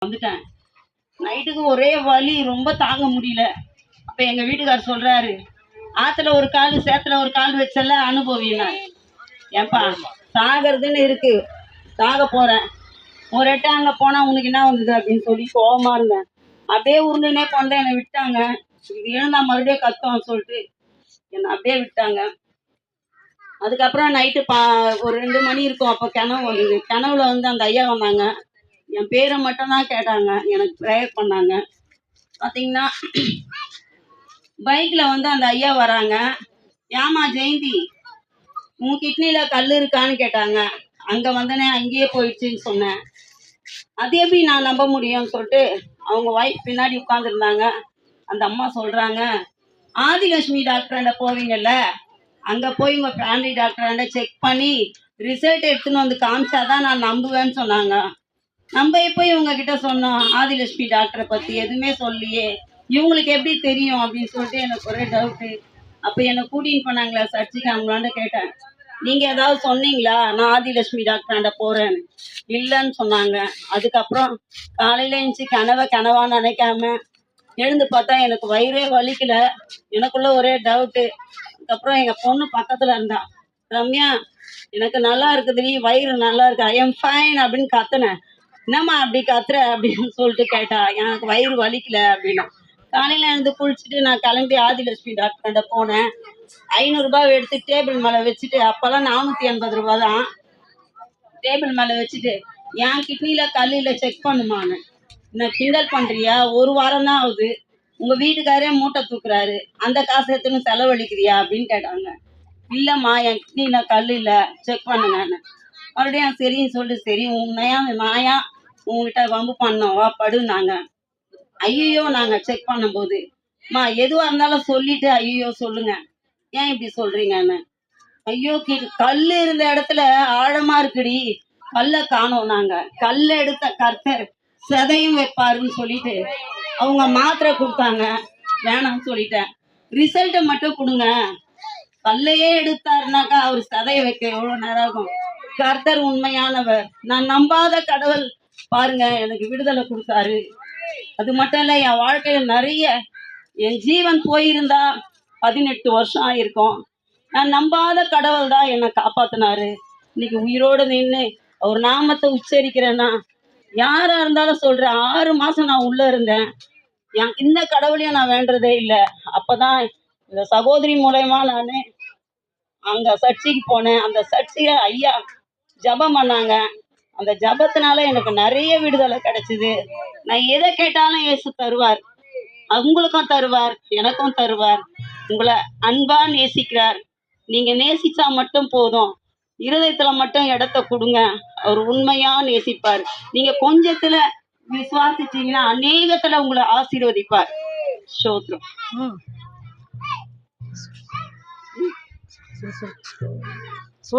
வந்துட்டேன். நைட்டுக்கு ஒரே வலி, ரொம்ப தாங்க முடியல. அப்போ எங்கள் வீட்டுக்காரர் சொல்கிறாரு, ஆற்றுல ஒரு கால் சேத்துல ஒரு கால் வச்சல அனுபவினா. ஏன்பா சாகிறதுன்னு இருக்கு, சாக போகிறேன், ஒரு எட்டை அங்கே போனால் உனக்கு என்ன வந்தது அப்படின்னு சொல்லி கோவமாக இருந்தேன். அப்படியே உருண்டுனே கொண்டேன், என்னை விட்டாங்க. இது எழுந்தா மறுபடியும் கத்துவான்னு சொல்லிட்டு என்னை அப்படியே விட்டாங்க. அதுக்கப்புறம் நைட்டு ஒரு 2 மணி இருக்கும். அப்போ கனவு வந்தது. கனவுல வந்து அந்த ஐயா வந்தாங்க. என் பேரை மட்டும்தான் கேட்டாங்க, எனக்கு ப்ரேயர் பண்ணாங்க. பார்த்தீங்கன்னா பைக்கில் வந்து அந்த ஐயா வராங்க. ஏமா ஜெயந்தி, உன் கிட்னியில் கல் இருக்கான்னு கேட்டாங்க. அங்கே வந்தனே அங்கேயே போயிடுச்சுன்னு சொன்னேன். அது எப்படி நான் நம்ப முடியும்னு சொல்லிட்டு அவங்க ஒய்ஃப் பின்னாடி உட்காந்துருந்தாங்க. அந்த அம்மா சொல்கிறாங்க, ஆதிலட்சுமி டாக்டராண்ட போவீங்கல்ல, அங்கே போய் உங்கள் ஃபேமிலி டாக்டராண்ட செக் பண்ணி ரிசல்ட் எடுத்துன்னு வந்து காமிச்சாதான் நான் நம்புவேன்னு சொன்னாங்க. நம்ம இப்போ இவங்ககிட்ட சொன்னோம், ஆதிலட்சுமி டாக்டரை பற்றி எதுவுமே சொல்லியே, இவங்களுக்கு எப்படி தெரியும் அப்படின்னு சொல்லிட்டு எனக்கு ஒரே டவுட்டு. அப்போ என்னை கூட்டின்னு போனாங்களா சர்ச்சுக்கு, அவங்களாண்ட கேட்டேன், நீங்கள் ஏதாவது சொன்னீங்களா நான் ஆதிலட்சுமி டாக்டராண்ட போகிறேன்னு? இல்லைன்னு சொன்னாங்க. அதுக்கப்புறம் காலையில் எழுந்துச்சி கனவான்னு நினைக்காம எழுந்து பார்த்தா எனக்கு வயிறே வலிக்கல. எனக்குள்ள ஒரே டவுட்டு. அதுக்கப்புறம் எங்கள் பொண்ணு பக்கத்தில் இருந்தா, ரம்யா எனக்கு நல்லா இருக்குதுடி, வயிறு நல்லா இருக்கு, ஐ எம் ஃபைன் அப்படின்னு கத்துனேன். என்னம்மா அப்படி கத்துற அப்படின்னு சொல்லிட்டு கேட்டா, எனக்கு வயிறு வலிக்கல அப்படின்னா. காலையில் எழுந்து குளிச்சுட்டு நான் கிளம்பி ஆதிலட்சுமி டாக்டர்கிட்ட போனேன். 500 ரூபாய் எடுத்து டேபிள் மேலே வச்சுட்டு, அப்போல்லாம் 480 ரூபா தான், டேபிள் மேலே வச்சுட்டு, என் கிட்னியில் கல்லில் செக் பண்ணுமான்னு. என்ன கிண்டல் பண்ணுறியா? 1 வாரம் தான் ஆகுது, உங்கள் வீட்டுக்காரே மூட்டை தூக்குறாரு, அந்த காசு எடுத்துன்னு செலவழிக்கிறியா அப்படின்னு கேட்டாங்க. இல்லைம்மா என் கிட்னியில் கல் இல்லை, செக் பண்ணுங்கன்னு. மறுபடியும் சரின்னு சொல்லிட்டு, சரி உண்மையா நாயா உங்ககிட்ட வம்பு பண்ணோம், வா படுனாங்க. ஐயோ நாங்கள் செக் பண்ணும்போது, மா எதுவாக இருந்தாலும் சொல்லிட்டு ஐயோ சொல்லுங்க, ஏன் இப்படி சொல்றீங்கன்னு. ஐயோ கல் இருந்த இடத்துல ஆழமா இருக்குடி, கல்லை காணோம். நாங்க கல்லை எடுத்த கர்த்தர் சதையும் வைப்பாருன்னு சொல்லிட்டு அவங்க மாத்திரை கொடுத்தாங்க. வேணாம்னு சொல்லிட்டேன். ரிசல்ட்டை மட்டும் கொடுங்க, கல்லையே எடுத்தாருனாக்கா அவர் சதையை வைக்க எவ்வளோ நேரம் ஆகும்? கர்த்தர் உண்மையானவர், நான் நம்பாத கடவுள் பாருங்க எனக்கு விடுதலை கொடுத்தாரு. அது மட்டும் இல்லை, என் வாழ்க்கையில நிறைய, என் ஜீவன் போயிருந்தா 18 வருஷம் ஆயிருக்கும். நான் நம்பாத கடவுள் தான் என்னை காப்பாத்தினாரு. இன்னைக்கு உயிரோடு நின்று அவர் நாமத்தை உச்சரிக்கிறேன்னா, யாரா இருந்தாலும் சொல்றேன், 6 மாசம் நான் உள்ள இருந்தேன். இந்த கடவுளையும் நான் வேண்டதே இல்லை. அப்பதான் இந்த சகோதரி மூலயமா நான் அங்க சர்ச்சைக்கு போனேன். அந்த சர்ச்சையை ஐயா ஜபம் பண்ணாங்க. அந்த ஜபத்தினால எனக்கு நிறைய விடுதலை கிடைச்சிது. நான் எதை கேட்டாலும் இயேசு தருவார், உங்களுக்கும் தருவார், எனக்கும் தருவார். உங்களை அன்பா நேசிக்கிறார். நீங்க நேசிச்சா மட்டும் போதும், இருதயத்துல மட்டும் இடத்த கொடுங்க, அவர் உண்மையா நேசிப்பார். நீங்க கொஞ்சத்துல விசுவாசிச்சீங்கன்னா அநேகத்துல உங்களை ஆசீர்வதிப்பார். ஸ்தோத்திரம்.